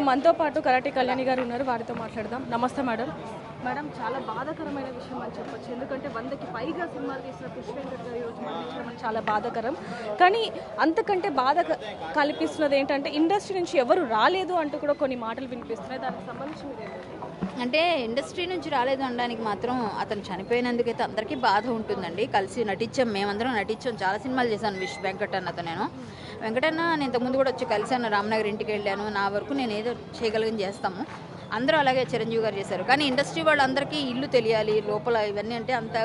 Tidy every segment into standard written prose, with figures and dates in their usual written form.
మనతో పాటు కరాటే కళ్యాణి గారు ఉన్నారు, వారితో మాట్లాడదాం. నమస్తే మేడం. మేడం, చాలా బాధాకరమైన విషయం అని చెప్పొచ్చు. ఎందుకంటే 100కి పైగా సినిమాలు తీసిన పుష్ వెంకట్ గారు ఈరోజు మరణించడం చాలా బాధాకరం. కానీ అంతకంటే బాధ కల్పిస్తున్నది ఏంటంటే ఇండస్ట్రీ నుంచి ఎవరు రాలేదు అంటూ కూడా కొన్ని మాటలు వినిపిస్తున్నాయి. దానికి సంబంధించి అంటే ఇండస్ట్రీ నుంచి రాలేదు అనడానికి మాత్రం అతను చనిపోయినందుకైతే అందరికీ బాధ ఉంటుందండి. కలిసి నటించాం, మేమందరం నటించాం, చాలా సినిమాలు చేశాను విష్ వెంకట్ అన్నతో. నేను ఇంతకుముందు కూడా వచ్చి కలిసాను, రామ్నగర్ ఇంటికి వెళ్ళాను. నా వరకు నేను ఏదో చేయగలిగిన చేస్తాము. అందరూ అలాగే చిరంజీవి గారు చేశారు. కానీ ఇండస్ట్రీ వాళ్ళందరికీ ఇల్లు తెలియాలి, లోపల ఇవన్నీ అంటే అంత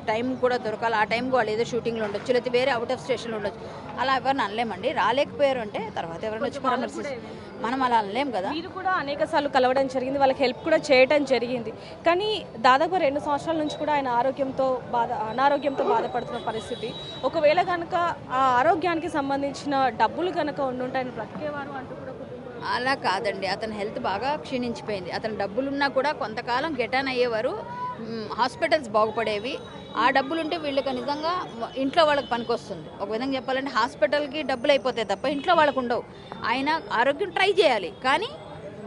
టైం కూడా దొరకాలి. ఆ టైంకి వాళ్ళు ఏదో షూటింగ్లో ఉండొచ్చు, లేకపోతే వేరే అవుట్ ఆఫ్ స్టేషన్లో ఉండొచ్చు. అలా ఎవరిని అనలేమండి. రాలేకపోయారు అంటే తర్వాత ఎవరైనా వచ్చి పరామర్శిస్తారు, మనం అలా అనలేం కదా. మీరు కూడా అనేక సార్లు కలవడం జరిగింది, వాళ్ళకి హెల్ప్ కూడా చేయడం జరిగింది. కానీ దాదాపు 2 సంవత్సరాల నుంచి కూడా ఆయన అనారోగ్యంతో బాధపడుతున్న పరిస్థితి. ఒకవేళ కనుక ఆ ఆరోగ్యానికి సంబంధించిన డబ్బులు కనుక ఉండుంటే ఆయన బ్రతికేవారు అంటూ కూడా అలా కాదండి. అతని హెల్త్ బాగా క్షీణించిపోయింది. అతని డబ్బులున్నా కూడా కొంతకాలం గెటాన్ అయ్యేవారు, హాస్పిటల్స్ బాగుపడేవి. ఆ డబ్బులు ఉంటే వీళ్ళకి నిజంగా ఇంట్లో వాళ్ళకి పనికొస్తుంది. ఒక విధంగా చెప్పాలంటే హాస్పిటల్కి డబ్బులు అయిపోతాయి తప్ప ఇంట్లో వాళ్ళకు ఉండవు. ఆయన ఆరోగ్యం ట్రై చేయాలి, కానీ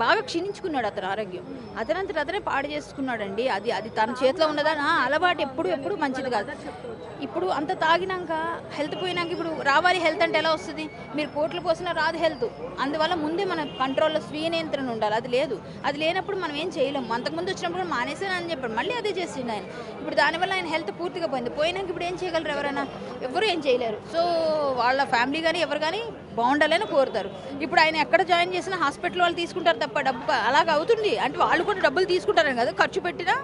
బాగా క్షీణించుకున్నాడు అతను ఆరోగ్యం. అతనంతట అతనే పాడు చేసుకున్నాడండి. అది తన చేతిలో ఉన్నదా అలవాటు ఎప్పుడు మంచిది కాదు. ఇప్పుడు అంత తాగినాక హెల్త్ పోయినాక ఇప్పుడు రావాలి హెల్త్ అంటే ఎలా వస్తుంది? మీరు కోట్లు పోసినా రాదు హెల్త్. అందువల్ల ముందే మన కంట్రోల్లో స్వీయ నియంత్రణ ఉండాలి. అది లేదు. అది లేనప్పుడు మనం ఏం చేయలేము. అంతకుముందు వచ్చినప్పుడు మానేసాను అని చెప్పాడు, మళ్ళీ అదే చేసిండు ఆయన. ఇప్పుడు దానివల్ల ఆయన హెల్త్ పూర్తిగా పోయినాక ఇప్పుడు ఏం చేయగలరు? ఎవరైనా ఎవరు ఏం చేయలేరు. సో వాళ్ళ ఫ్యామిలీ కానీ ఎవరు కానీ బాగుండాలని కోరుతారు. ఇప్పుడు ఆయన ఎక్కడ జాయిన్ చేసినా హాస్పిటల్ వాళ్ళు తీసుకుంటారు తప్ప డబ్బు అలాగ అవుతుంది. అంటే వాళ్ళు కూడా డబ్బులు తీసుకుంటారని కదా, ఖర్చు పెట్టినా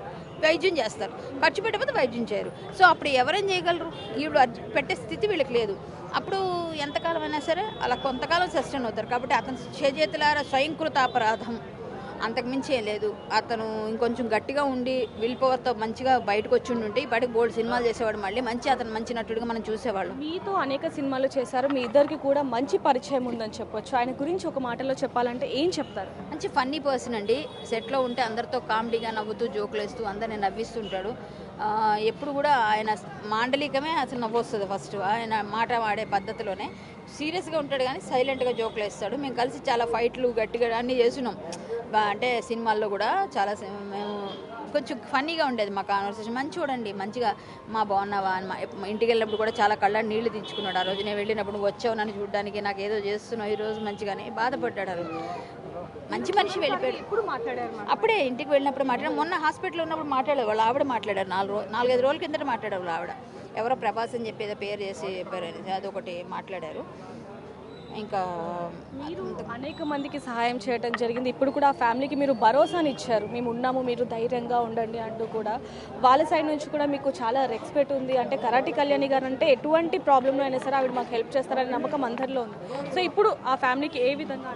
వైద్యం చేస్తారు, ఖర్చు పెట్టకపోతే వైద్యం చేయరు. సో అప్పుడు ఎవరేం చేయగలరు? వీళ్ళు పెట్టే స్థితి వీళ్ళకి లేదు. అప్పుడు ఎంతకాలం అయినా సరే అలా కొంతకాలం సస్టైన్ అవుతారు. కాబట్టి అతను చేతులారా స్వయంకృత అపరాధం, అంతకుమించి ఏం లేదు. అతను ఇంకొంచెం గట్టిగా ఉండి విల్ పవర్తో మంచిగా బయటకు వచ్చి ఉంటే ఇప్పటికి బోల్డ్ సినిమాలు చేసేవాడు. మళ్ళీ అతను మంచి నటుడిగా మనం చూసేవాళ్ళం. మీతో అనేక సినిమాలు చేశారు, మీ ఇద్దరికి కూడా మంచి పరిచయం ఉందని చెప్పొచ్చు. ఆయన గురించి ఒక మాటలో చెప్పాలంటే ఏం చెప్తారు? మంచి ఫన్నీ పర్సన్ అండి. సెట్లో ఉంటే అందరితో కామెడీగా నవ్వుతూ జోకులు వేస్తూ అందరిని నవ్విస్తుంటాడు. ఎప్పుడు కూడా ఆయన మాండలికమే అసలు నవ్వొస్తుంది. ఫస్ట్ ఆయన మాట వాడే పద్ధతిలోనే సీరియస్గా ఉంటాడు, కానీ సైలెంట్గా జోకులు వేస్తాడు. మేము కలిసి చాలా ఫైట్లు గట్టిగా అన్నీ చేస్తున్నాం. అంటే సినిమాల్లో కూడా చాలా మేము కొంచెం ఫన్నీగా ఉండేది మా కాన్వర్సేషన్. మంచి చూడండి, మంచిగా మా బాగున్నావా అని ఇంటికి వెళ్ళినప్పుడు కూడా చాలా కళ్ళని నీళ్లు తెచ్చుకున్నాడు. ఆ రోజు నేను వెళ్ళినప్పుడు వచ్చావు నన్ను చూడడానికి, నాకు ఏదో చేస్తున్నావు ఈరోజు మంచిగానే బాధపడ్డాడు. ఆ రోజు మంచి మనిషి వెళ్ళిపోయాడు. ఇప్పుడు మాట్లాడారు, అప్పుడే ఇంటికి వెళ్ళినప్పుడు మాట్లాడారు. మొన్న హాస్పిటల్లో ఉన్నప్పుడు మాట్లాడారు. వాళ్ళు ఆవిడ మాట్లాడారు. 4-5 రోజుల కిందట మాట్లాడారు. వాళ్ళు ఆవిడ ఎవరో ప్రభాస్ అని చెప్పి ఏదో పేరు చేసి అదొకటి మాట్లాడారు. ఇంకా మీరు అనేక మందికి సహాయం చేయడం జరిగింది. ఇప్పుడు కూడా ఆ ఫ్యామిలీకి మీరు భరోసాని ఇచ్చారు, మేము ఉన్నాము, మీరు ధైర్యంగా ఉండండి అంటూ కూడా. వాళ్ళ సైడ్ నుంచి కూడా మీకు చాలా రెస్పెక్ట్ ఉంది. అంటే కరాటే కళ్యాణి గారు అంటే ఎటువంటి ప్రాబ్లంలో అయినా సరే ఆవిడ మాకు హెల్ప్ చేస్తారనే నమ్మకం అందరిలో ఉంది. సో ఇప్పుడు ఆ ఫ్యామిలీకి ఏ విధంగా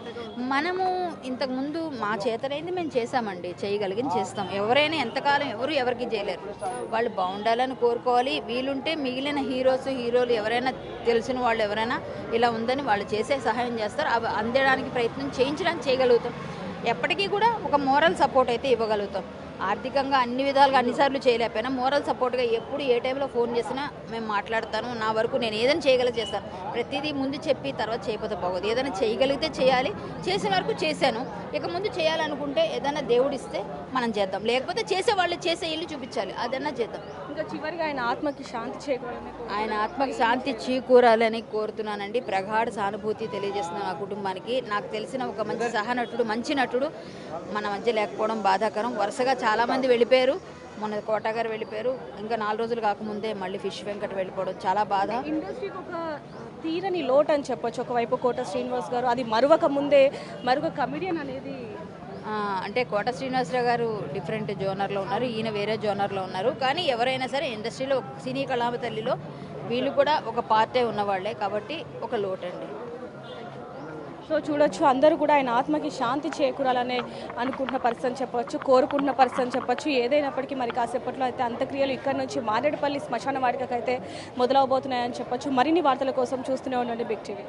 మనము ఇంతకుముందు మా చేతనైంది మేము చేసామండి, చేయగలిగింది చేస్తాం. ఎవరైనా ఎంతకాలం ఎవరికి చేయలేరు. వాళ్ళు బాగుండాలని కోరుకోవాలి. వీలుంటే మిగిలిన హీరోలు ఎవరైనా తెలిసిన వాళ్ళు ఎవరైనా ఇలా ఉందని వాళ్ళు చేసే సహాయం చేస్తారు. అవి అందడానికి ప్రయత్నం చేయించడానికి చేయగలుగుతాం. ఎప్పటికీ కూడా ఒక మోరల్ సపోర్ట్ అయితే ఇవ్వగలుగుతాం. ఆర్థికంగా అన్ని విధాలుగా అన్నిసార్లు చేయలేకపోయినా మోరల్ సపోర్ట్గా ఎప్పుడు ఏ టైంలో ఫోన్ చేసినా మేము మాట్లాడతాను. నా వరకు నేను ఏదైనా చేయగలిగి చేస్తాను. ప్రతిదీ ముందు చెప్పి తర్వాత చేయకపోతే బాగోదు. ఏదైనా చేయగలిగితే చేయాలి. చేసిన వరకు చేశాను. ఇక ముందు చేయాలనుకుంటే ఏదైనా దేవుడిస్తే మనం చేద్దాం. లేకపోతే చేసేవాళ్ళు చేసే ఇల్లు చూపించాలి, అదన్నా చేద్దాం. ఇంకా చివరిగా ఆయన ఆత్మకి శాంతి చేకూరాలని కోరుతున్నానండి. ప్రగాఢ సానుభూతి తెలియజేస్తున్నాను ఆ కుటుంబానికి. నాకు తెలిసిన ఒక మంచి సహనటుడు, మంచి నటుడు మన మధ్య లేకపోవడం బాధాకరం. వరుసగా చాలామంది వెళ్ళిపోయారు. మొన్న కోట గారు వెళ్ళిపోయారు. ఇంకా 4 రోజులు కాకముందే మళ్ళీ ఫిష్ వెంకట్ వెళ్ళిపోవడం చాలా బాధ. ఇండస్ట్రీకి ఒక తీరని లోటు అని చెప్పొచ్చు. ఒకవైపు కోట శ్రీనివాస్ గారు, అది మరొక కమిడియన్ అనేది. అంటే కోట శ్రీనివాసరావు గారు డిఫరెంట్ జోనర్లో ఉన్నారు, ఈయన వేరే జోనర్లో ఉన్నారు. కానీ ఎవరైనా సరే ఇండస్ట్రీలో సినీ కళామ తల్లిలో వీళ్ళు కూడా ఒక పార్టే ఉన్నవాళ్లే, కాబట్టి ఒక లోటండి. సో చూడొచ్చు, అందరూ కూడా ఆయన ఆత్మకి శాంతి చేకూరాలనే అనుకుంటున్న పరిస్థితి చెప్పొచ్చు, కోరుకుంటున్న పరిస్థితి చెప్పొచ్చు. ఏదైనప్పటికీ మరి కాసేపట్లో అయితే అంత్యక్రియలు ఇక్కడ నుంచి మారేడుపల్లి శ్మశాన వాటికైతే మొదలవబోతున్నాయని చెప్పొచ్చు. మరిన్ని వార్తల కోసం చూస్తూనే ఉండండి బిగ్ టీవీ.